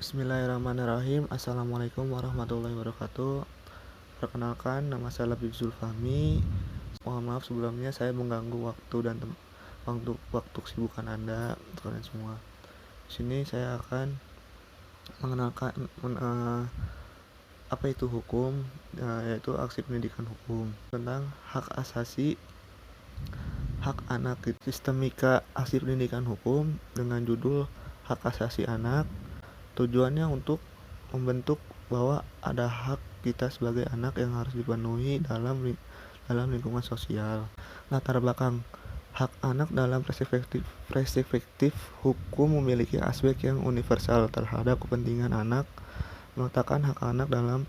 Bismillahirrahmanirrahim. Assalamualaikum warahmatullahi wabarakatuh. Perkenalkan, nama saya Labib Zulfahmi. Mohon maaf sebelumnya saya mengganggu waktu dan waktu kesibukan Anda, kalian semua. Di sini saya akan mengenalkan apa itu hukum, yaitu aksi pendidikan hukum tentang hak asasi hak anak. Sistemika aksi pendidikan hukum dengan judul hak asasi anak. Tujuannya untuk membentuk bahwa ada hak kita sebagai anak yang harus dipenuhi dalam lingkungan sosial. Latar belakang hak anak dalam perspektif hukum memiliki aspek yang universal terhadap kepentingan anak, meletakkan hak anak dalam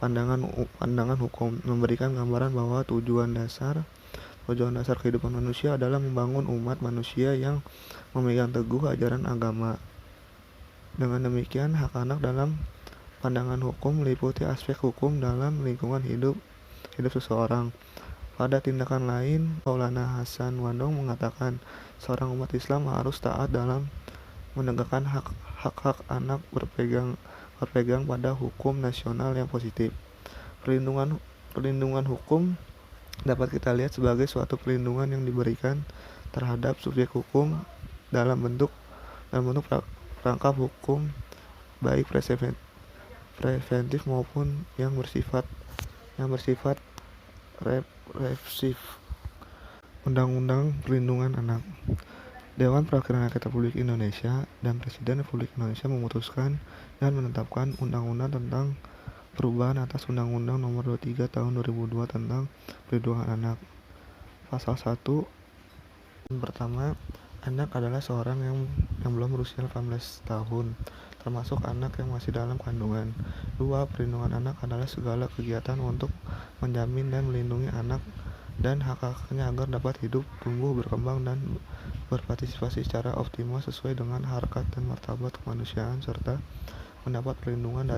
pandangan hukum, memberikan gambaran bahwa tujuan dasar kehidupan manusia adalah membangun umat manusia yang memegang teguh ajaran agama. Dengan demikian, hak anak dalam pandangan hukum meliputi aspek hukum dalam lingkungan hidup seseorang. Pada tindakan lain, Maulana Hasan Wandong mengatakan, seorang umat Islam harus taat dalam menegakkan hak-hak anak berpegang pada hukum nasional yang positif. Perlindungan hukum dapat kita lihat sebagai suatu perlindungan yang diberikan terhadap subjek hukum dalam bentuk rangkap hukum, baik preventif maupun yang bersifat represif. Undang-Undang Perlindungan Anak. Dewan Perwakilan Rakyat Republik Indonesia dan Presiden Republik Indonesia memutuskan dan menetapkan Undang-Undang tentang perubahan atas Undang-Undang Nomor 23 Tahun 2002 tentang Perlindungan Anak. Pasal 1. Pertama, anak adalah seorang yang belum berusia 18 tahun, termasuk anak yang masih dalam kandungan. 2. Perlindungan anak adalah segala kegiatan untuk menjamin dan melindungi anak dan hak-haknya agar dapat hidup, tumbuh, berkembang, dan berpartisipasi secara optimal sesuai dengan harkat dan martabat kemanusiaan serta mendapat perlindungan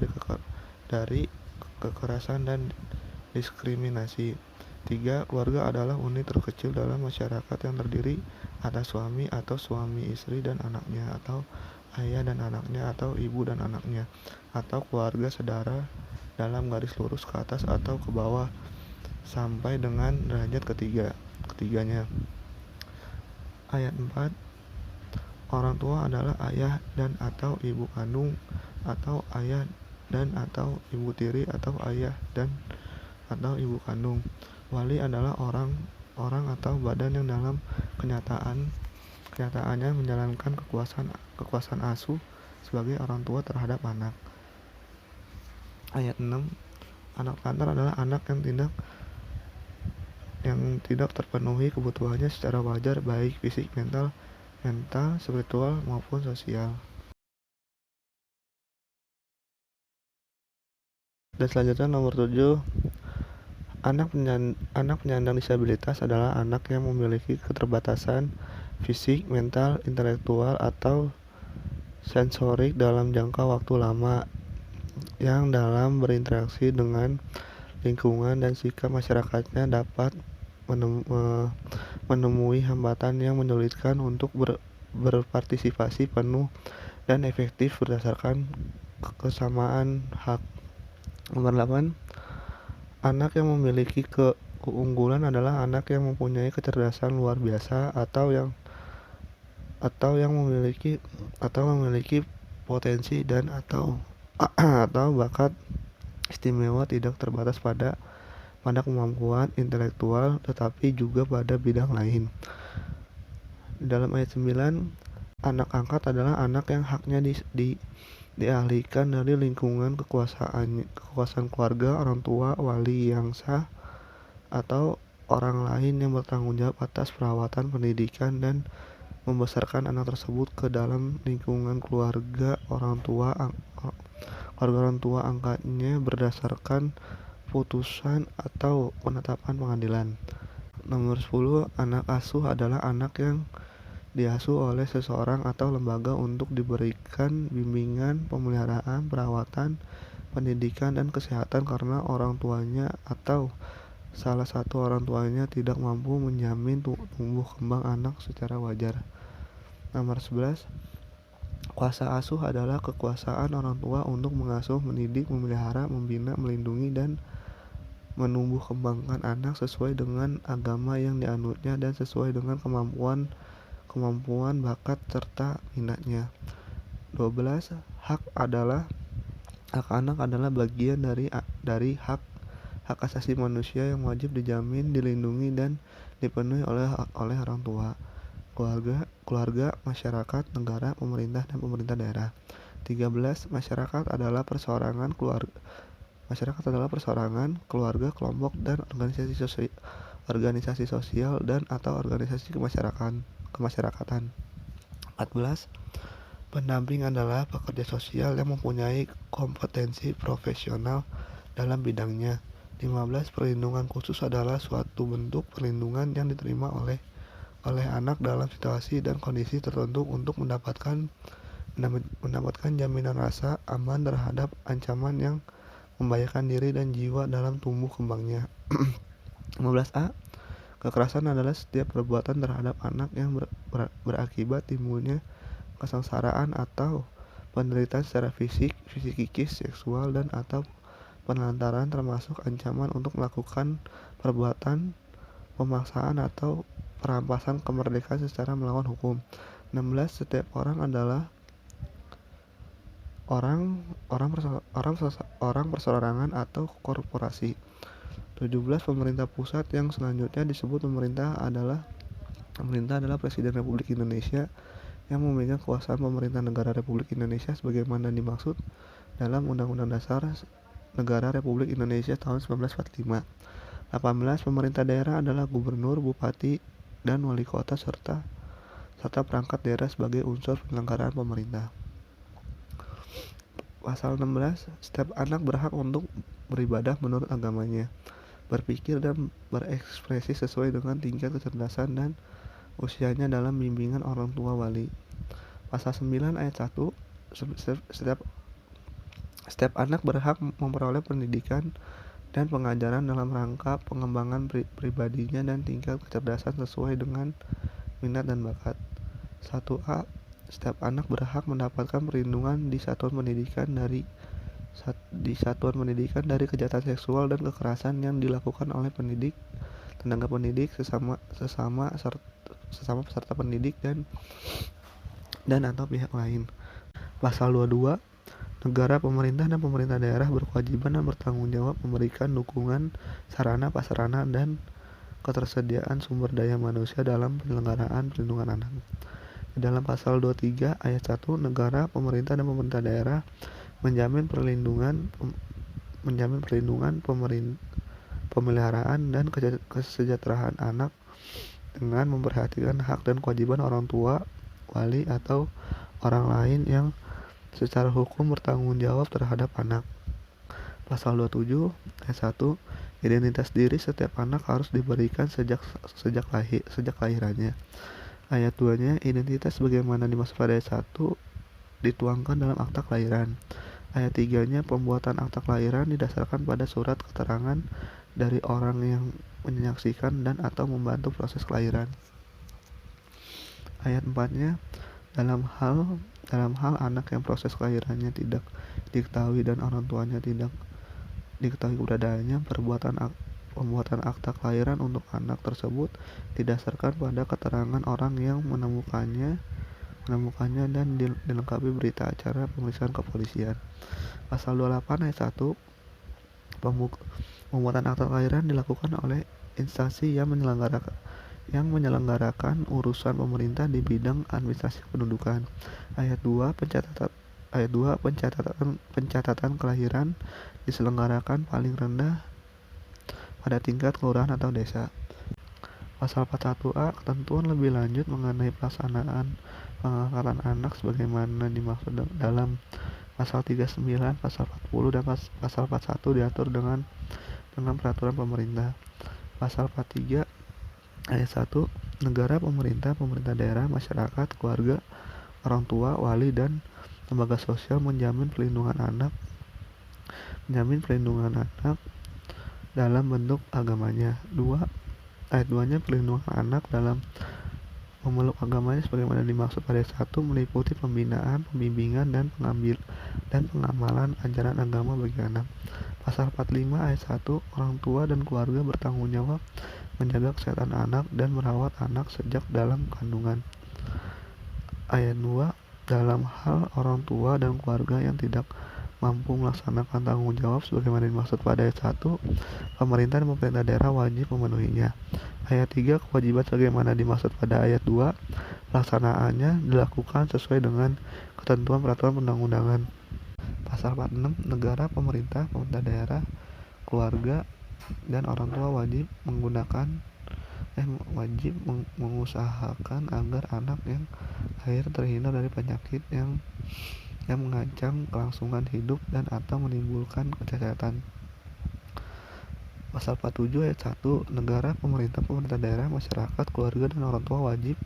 dari kekerasan dan diskriminasi. 3. Keluarga adalah unit terkecil dalam masyarakat yang terdiri atas suami atau suami istri dan anaknya, atau ayah dan anaknya, atau ibu dan anaknya, atau keluarga saudara dalam garis lurus ke atas atau ke bawah sampai dengan derajat ketiganya. Ayat 4. Orang tua adalah ayah dan atau ibu kandung, atau ayah dan atau ibu tiri, atau ayah dan atau ibu kandung. Wali adalah orang atau badan yang dalam kenyataannya menjalankan kekuasaan asuh sebagai orang tua terhadap anak. Ayat 6. Anak telantar adalah anak yang tidak terpenuhi kebutuhannya secara wajar, baik fisik, mental, spiritual maupun sosial. Dan selanjutnya nomor 7. Anak penyandang disabilitas adalah anak yang memiliki keterbatasan fisik, mental, intelektual, atau sensorik dalam jangka waktu lama, yang dalam berinteraksi dengan lingkungan dan sikap masyarakatnya dapat menemui hambatan yang menyulitkan untuk berpartisipasi penuh dan efektif berdasarkan kesamaan hak. Nomor 8. Anak yang memiliki keunggulan adalah anak yang mempunyai kecerdasan luar biasa atau yang memiliki potensi dan atau bakat istimewa tidak terbatas pada kemampuan intelektual, tetapi juga pada bidang lain. Dalam ayat 9, anak angkat adalah anak yang haknya dialihkan dari lingkungan kekuasaan keluarga, orang tua, wali yang sah, atau orang lain yang bertanggung jawab atas perawatan, pendidikan, dan membesarkan anak tersebut ke dalam lingkungan keluarga orang tua angkatnya berdasarkan putusan atau penetapan pengadilan. Nomor 10. Anak asuh adalah anak yang diasuh oleh seseorang atau lembaga untuk diberikan bimbingan, pemeliharaan, perawatan, pendidikan, dan kesehatan karena orang tuanya atau salah satu orang tuanya tidak mampu menjamin tumbuh kembang anak secara wajar. Nomor 11. Kuasa asuh adalah kekuasaan orang tua untuk mengasuh, mendidik, memelihara, membina, melindungi, dan menumbuh kembangkan anak sesuai dengan agama yang dianutnya dan sesuai dengan kemampuan, bakat, serta minatnya. 12. Hak anak adalah bagian dari hak asasi manusia yang wajib dijamin, dilindungi, dan dipenuhi oleh orang tua, keluarga, masyarakat, negara, pemerintah, dan pemerintah daerah. 13. Masyarakat adalah perseorangan, keluarga, kelompok, dan organisasi sosial dan atau organisasi kemasyarakatan. 14. Pendamping adalah pekerja sosial yang mempunyai kompetensi profesional dalam bidangnya. 15. Perlindungan khusus adalah suatu bentuk perlindungan yang diterima oleh anak dalam situasi dan kondisi tertentu untuk mendapatkan jaminan rasa aman terhadap ancaman yang membahayakan diri dan jiwa dalam tumbuh kembangnya. 15A. Kekerasan adalah setiap perbuatan terhadap anak yang berakibat timbulnya kesengsaraan atau penderitaan secara fisik, psikis, seksual, dan atau penelantaran, termasuk ancaman untuk melakukan perbuatan pemaksaan atau perampasan kemerdekaan secara melawan hukum. 16. Setiap orang adalah orang perseorangan atau korporasi. 17. Pemerintah pusat yang selanjutnya disebut pemerintah adalah Presiden Republik Indonesia yang memegang kekuasaan pemerintah negara Republik Indonesia sebagaimana dimaksud dalam Undang-Undang Dasar Negara Republik Indonesia tahun 1945. 18. Pemerintah daerah adalah gubernur, bupati, dan wali kota serta perangkat daerah sebagai unsur penyelenggaraan pemerintah. Pasal 16. Setiap anak berhak untuk beribadah menurut agamanya, berpikir dan berekspresi sesuai dengan tingkat kecerdasan dan usianya dalam bimbingan orang tua wali. Pasal 9 ayat 1. Setiap anak berhak memperoleh pendidikan dan pengajaran dalam rangka pengembangan pribadinya dan tingkat kecerdasan sesuai dengan minat dan bakat. 1A. Setiap anak berhak mendapatkan perlindungan di satuan pendidikan dari kejahatan seksual dan kekerasan yang dilakukan oleh pendidik, tenaga pendidik, sesama peserta pendidik dan atau pihak lain. Pasal 22. Negara, pemerintah, dan pemerintah daerah berkewajiban dan bertanggung jawab memberikan dukungan sarana, prasarana, dan ketersediaan sumber daya manusia dalam penyelenggaraan perlindungan anak. Di dalam pasal 23 ayat 1, negara, pemerintah, dan pemerintah daerah menjamin perlindungan, pemeliharaan, dan kesejahteraan anak dengan memperhatikan hak dan kewajiban orang tua, wali, atau orang lain yang secara hukum bertanggung jawab terhadap anak. Pasal 27 ayat 1, identitas diri setiap anak harus diberikan sejak lahirannya. Ayat 2-nya, identitas sebagaimana dimaksud pada ayat 1 dituangkan dalam akta kelahiran. Ayat 3-nya, pembuatan akta kelahiran didasarkan pada surat keterangan dari orang yang menyaksikan dan atau membantu proses kelahiran. Ayat 4-nya, dalam hal anak yang proses kelahirannya tidak diketahui dan orang tuanya tidak diketahui keberadaannya, pembuatan akta kelahiran untuk anak tersebut didasarkan pada keterangan orang yang menemukannya dan dilengkapi berita acara pemeriksaan kepolisian. Pasal 28 ayat 1, pembuatan akta kelahiran dilakukan oleh instansi yang menyelenggarakan urusan pemerintah di bidang administrasi kependudukan. Ayat 2, pencatatan kelahiran diselenggarakan paling rendah pada tingkat kelurahan atau desa. Pasal 41A, ketentuan lebih lanjut mengenai pelaksanaan pengangkatan anak sebagaimana dimaksud dalam pasal 39, pasal 40, dan pasal 41 diatur dengan peraturan pemerintah. Pasal 43 ayat 1, negara, pemerintah daerah, masyarakat, keluarga, orang tua, wali, dan lembaga sosial menjamin perlindungan anak dalam bentuk agamanya. Ayat 2-nya, perlindungan anak dalam Memeluk agamanya sebagaimana dimaksud pada ayat 1 meliputi pembinaan, pembimbingan, dan pengamalan ajaran agama bagi anak. Pasal 45 ayat 1, orang tua dan keluarga bertanggung jawab menjaga kesehatan anak dan merawat anak sejak dalam kandungan. Ayat 2, dalam hal orang tua dan keluarga yang tidak mampu melaksanakan tanggung jawab sebagaimana dimaksud pada ayat 1, pemerintah dan pemerintah daerah wajib memenuhinya. Ayat 3, kewajiban sebagaimana dimaksud pada ayat 2, pelaksanaannya dilakukan sesuai dengan ketentuan peraturan perundang-undangan. Pasal 46, negara, pemerintah daerah, keluarga, dan orang tua wajib mengusahakan agar anak yang lahir terhindar dari penyakit yang mengancam kelangsungan hidup dan atau menimbulkan kecacatan. Pasal 47 ayat 1, negara, pemerintah daerah, masyarakat, keluarga, dan orang tua wajib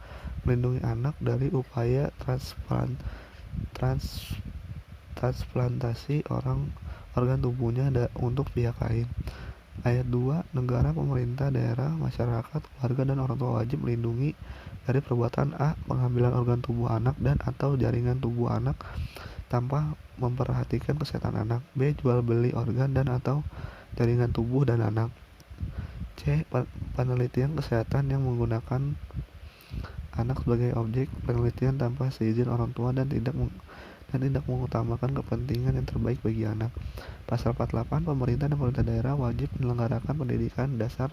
melindungi anak dari upaya transplantasi organ tubuhnya untuk pihak lain. Ayat 2, negara, pemerintah daerah, masyarakat, keluarga, dan orang tua wajib melindungi dari perbuatan A. pengambilan organ tubuh anak dan atau jaringan tubuh anak tanpa memperhatikan kesehatan anak. B. jual beli organ dan atau jaringan tubuh dan anak. C. penelitian kesehatan yang menggunakan anak sebagai objek penelitian tanpa seizin orang tua dan tidak mengutamakan kepentingan yang terbaik bagi anak. Pasal 48, pemerintah dan pemerintah daerah wajib menyelenggarakan pendidikan dasar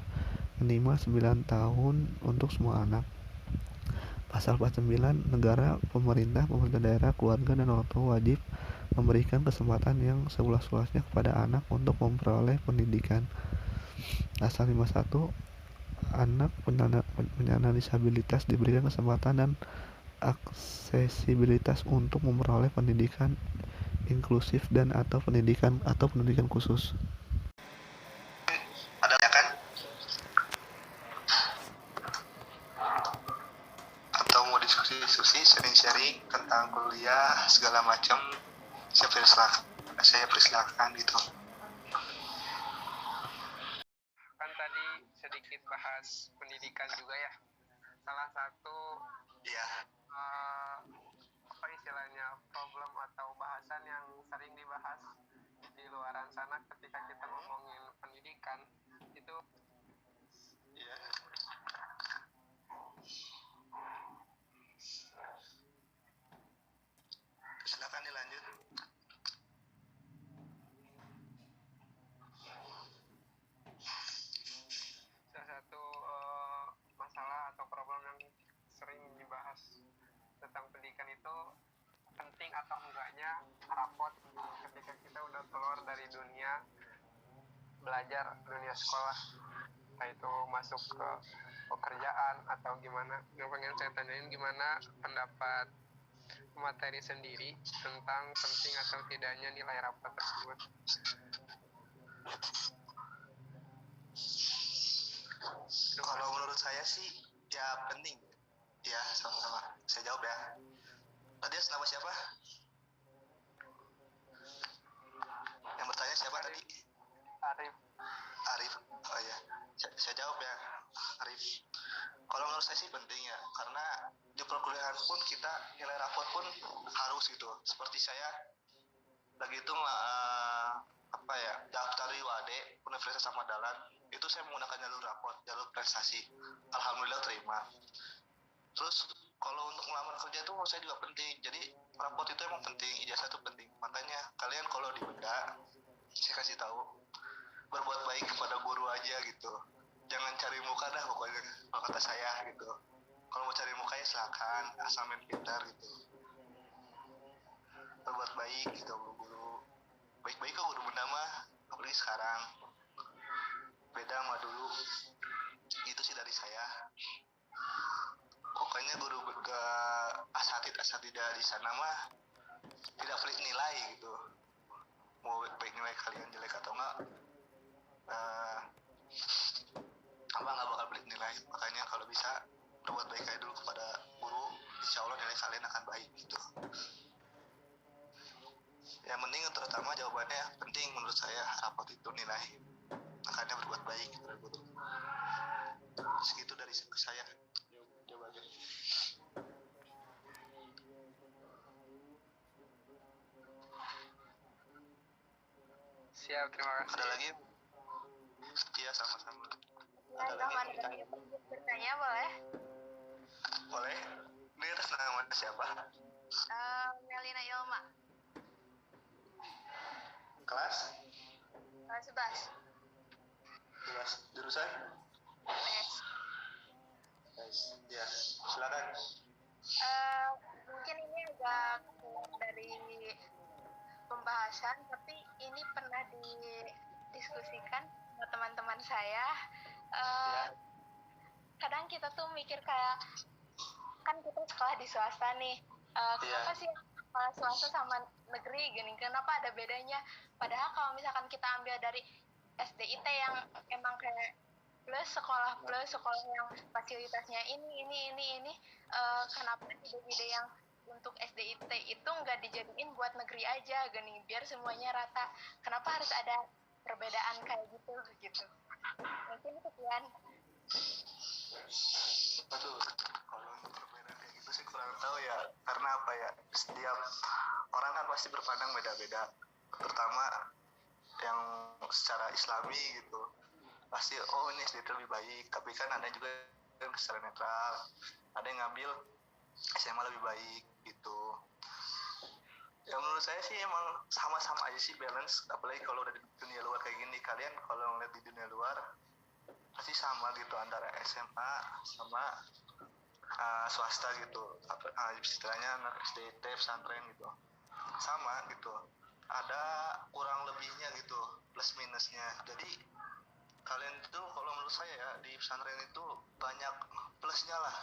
minimal 9 tahun untuk semua anak. Pasal 49, negara, pemerintah daerah, keluarga, dan orang tua wajib memberikan kesempatan yang seluas-luasnya kepada anak untuk memperoleh pendidikan. Pasal 51, anak penyandang disabilitas diberikan kesempatan dan aksesibilitas untuk memperoleh pendidikan inklusif dan atau pendidikan khusus. Ada kan? Atau mau diskusi, sharing tentang kuliah segala macam, saya persilakan gitu. Kan tadi sedikit bahas pendidikan juga ya. Salah satu apa istilahnya problem atau bahasan yang sering dibahas di luaran sana ketika kita ngomongin pendidikan itu silakan dilanjut. salah satu masalah atau problem yang sering dibahas tentang pendidikan itu penting atau enggaknya rapot ketika kita udah keluar dari dunia belajar, dunia sekolah, entah itu masuk ke pekerjaan atau gimana. Yang pengen saya tanyain gimana pendapat materi sendiri tentang penting atau tidaknya nilai rapot tersebut. Kalau menurut saya sih ya penting. Ya sama-sama. Saya jawab ya. Tadi nama siapa? Yang bertanya siapa tadi? Arif. Oh ya. Saya jawab ya. Arif. Kalau menurut saya sih penting ya, karena di perkuliahan pun kita nilai rapot pun harus gitu. Seperti saya lagi itu daftar di UAD Universitas Ahmad Dahlan, itu saya menggunakan jalur rapot, jalur prestasi. Alhamdulillah terima. Terus kalau untuk melamar kerja itu menurut saya juga penting. Jadi rapot itu emang penting, ijazah itu penting. Makanya kalian kalau di Benda, saya kasih tahu, berbuat baik kepada guru aja gitu. Jangan cari muka dah pokoknya, kalau kata saya gitu. Kalau mau cari muka ya silakan, asal main pintar gitu. Berbuat baik gitu guru. Baik-baik kok guru Benda mah, apalagi sekarang. Beda sama dulu. Itu sih dari saya. Pokoknya guru ke asatidah di sana mah tidak pelit nilai gitu. Mau baik nilai kalian jelek atau enggak, abang nggak bakal pelit nilai. Makanya kalau bisa berbuat baik aja dulu kepada guru, insya Allah nilai kalian akan baik gitu. Yang penting terutama jawabannya penting menurut saya rapot itu nilai. Makanya berbuat baik kepada guru. Segitu dari saya. Jawabannya. Siap, terima kasih. Ada lagi? Iya, sama-sama. Ada lagi Bismillahirrahmanirrahim. Bertanya boleh? boleh? Ini atas nama siapa? Melina Ilma, Kelas? kelas 11. Kelas jurusan? PS. Ya, silakan. Mungkin ini agak keluar dari pembahasan, tapi ini pernah didiskusikan sama teman-teman saya. Kadang kita tuh mikir kayak, kan kita sekolah di swasta nih, kenapa sih sekolah swasta sama negeri gini, kenapa ada bedanya? Padahal kalau misalkan kita ambil dari SDIT yang emang kayak sekolah yang fasilitasnya ini, kenapa ide-ide yang untuk SDIT itu nggak dijadiin buat negeri aja gini, biar semuanya rata? Kenapa harus ada perbedaan kayak gitu? Mungkin sekian. Aduh, kalau untuk perbedaan kayak gitu sih kurang tahu ya, karena apa ya, setiap orang kan pasti berpandang beda-beda, terutama yang secara islami gitu, pasti ini SDIT lebih baik, tapi kan ada juga yang secara netral, ada yang ngambil SMA lebih baik gitu. Ya menurut saya sih emang sama-sama aja sih, balance, apalagi kalau udah di dunia luar kayak gini. Kalian kalau ngeliat di dunia luar pasti sama gitu, antara SMA sama swasta gitu, istilahnya anak SDIT, pesantren gitu, sama gitu, ada kurang lebihnya gitu, plus minusnya. Jadi kalian itu kalau menurut saya ya, di pesantren itu banyak plusnya lah.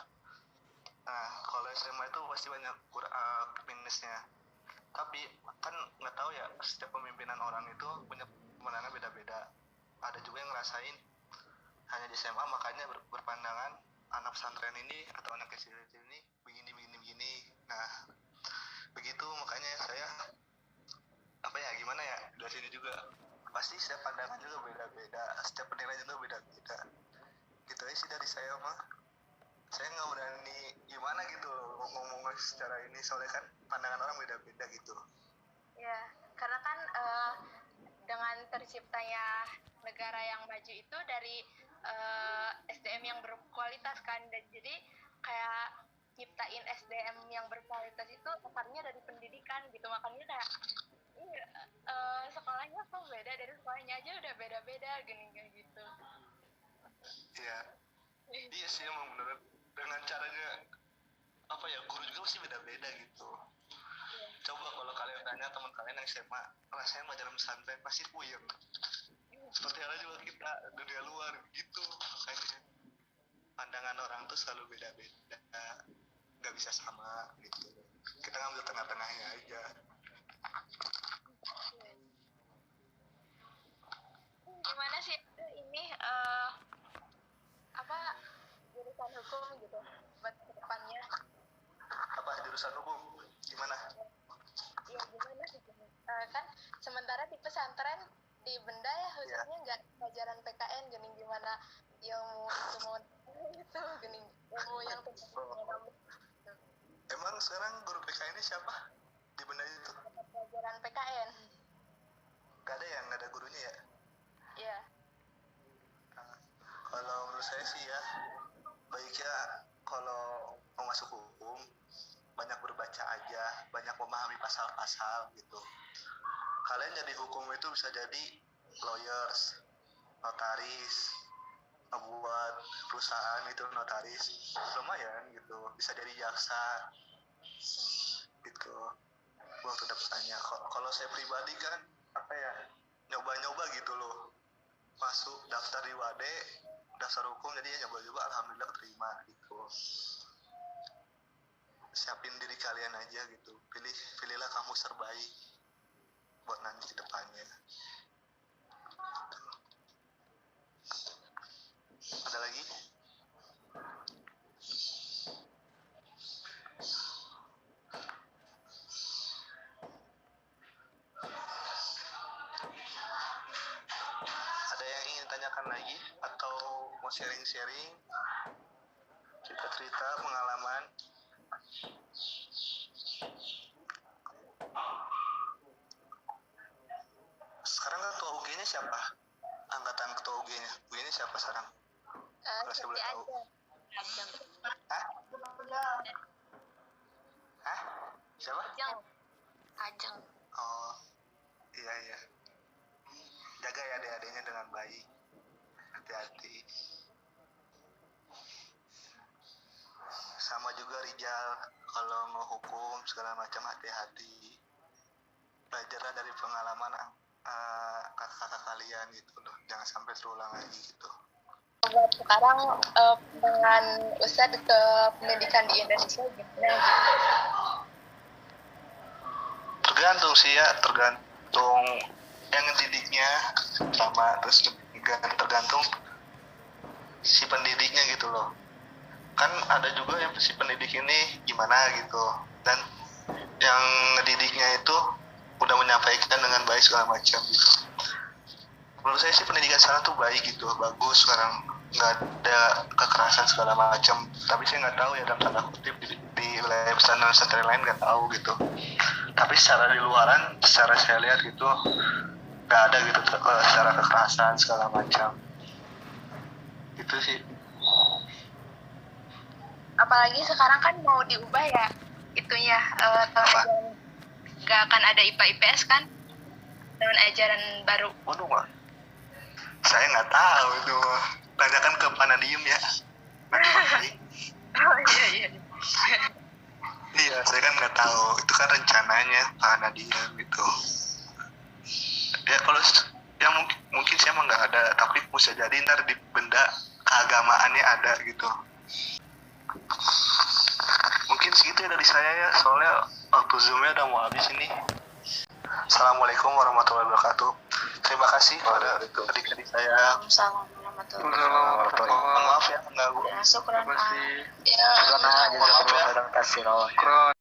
Nah kalau SMA itu pasti banyak minusnya. Tapi kan nggak tahu ya, setiap pemimpinan orang itu punya pemandangan beda-beda. Ada juga yang ngerasain hanya di SMA makanya berpandangan anak pesantren ini atau anak SDIT ini begini. Nah begitu, makanya saya gimana ya, dari sini juga pasti setiap pandangan juga beda-beda, setiap penilaian juga beda-beda. Gitu aja sih dari saya mah. Saya nggak berani gimana gitu ngomong secara ini, soalnya kan pandangan orang beda-beda gitu. Ya, karena kan dengan terciptanya negara yang maju itu dari SDM yang berkualitas kan, dan jadi kayak nyiptain SDM yang berkualitas itu akarnya dari pendidikan gitu. Makanya kayak sekolahnya kok beda, dari sekolahnya aja udah beda-beda gini kayak gitu. Iya sih, emang bener, dengan caranya apa ya, guru juga pasti beda-beda gitu. Coba kalau kalian tanya teman kalian yang SMA, rasanya belajar pesantren pasti puyeng. Seperti halnya juga kita dunia luar gitu, kayaknya pandangan orang tuh selalu beda-beda, nggak bisa sama gitu. Kita ngambil tengah-tengahnya aja. Gimana sih ini jurusan hukum gitu buat kedepannya? Apa jurusan hukum gimana? Iya gimana sih? Kan sementara di pesantren di benda ya khususnya nggak pelajaran PKN gini, gimana ilmu itu gini, ilmu yang Emang sekarang guru PKN ini siapa di benda itu? pelajaran PKN? Gak ada yang, gak ada gurunya ya? Iya. Kalau menurut saya sih ya, baiknya kalau mau masuk hukum banyak berbaca aja, banyak memahami pasal-pasal gitu. Kalian jadi hukum itu bisa jadi lawyers, notaris, ngebuat perusahaan itu notaris, lumayan gitu, bisa jadi jaksa gitu buat kedepannya. Kalau saya pribadi kan nyoba-nyoba gitu loh, masuk daftar di WADE, daftar hukum, jadi ya nyoba-nyoba, alhamdulillah keterima gitu. Siapin diri kalian aja gitu, pilihlah kampus terbaik buat nanti ke depannya. Ada lagi? Ada yang ingin tanyakan lagi atau mau sharing-sharing? cerita pengalaman. Sekarang ketua UG-nya siapa? Angkatan ketua UG-nya. UG-nya siapa sekarang? Kalau saya boleh tahu. Ajeng. Hah? Hah? Siapa? Ajeng. Oh, iya. Jaga ya adik-adiknya dengan baik. Hati-hati. Sama juga Rijal, kalau mau hukum segala macam hati-hati. Belajarlah dari pengalaman kakak-kakak kalian gitu loh. Jangan sampai terulang lagi gitu. Buat sekarang pandangan Ustadz ke pendidikan di Indonesia gimana gitu? Tergantung sih ya, tergantung yang ngedidiknya sama, terus juga tergantung si pendidiknya gitu loh. Kan ada juga yang si pendidik ini gimana gitu, dan yang ngedidiknya itu udah menyampaikan dengan baik segala macam gitu. Menurut saya sih pendidikan sekarang tuh baik gitu, bagus sekarang, nggak ada kekerasan segala macam. Tapi saya nggak tahu ya dalam tanda kutip di wilayah pesantren lain nggak tahu gitu. Tapi secara di luaran, secara saya lihat gitu nggak ada gitu secara kekerasan segala macam. Itu sih. Apalagi sekarang kan mau diubah ya itunya nggak akan ada IPA IPS kan dengan ajaran baru. Waduh, Mak. Saya nggak tahu itu. Tanyakan ke Panadium ya. Oh iya. Iya, saya kan nggak tahu. Itu kan rencananya Panadium gitu. Ya kalau ya mungkin saya mah nggak ada, tapi bisa jadi ntar di benda keagamaannya ada gitu. Mungkin segitu ya dari saya ya, soalnya waktu zoomnya udah mau habis ini. Assalamualaikum warahmatullahi wabarakatuh. Terima kasih kepada adik-adik saya. Assalamualaikum warahmatullahi wabarakatuh. Mohon maaf ya mengganggu. Ya, syukran. Terima kasih. Ya, Maaf ya. Kron.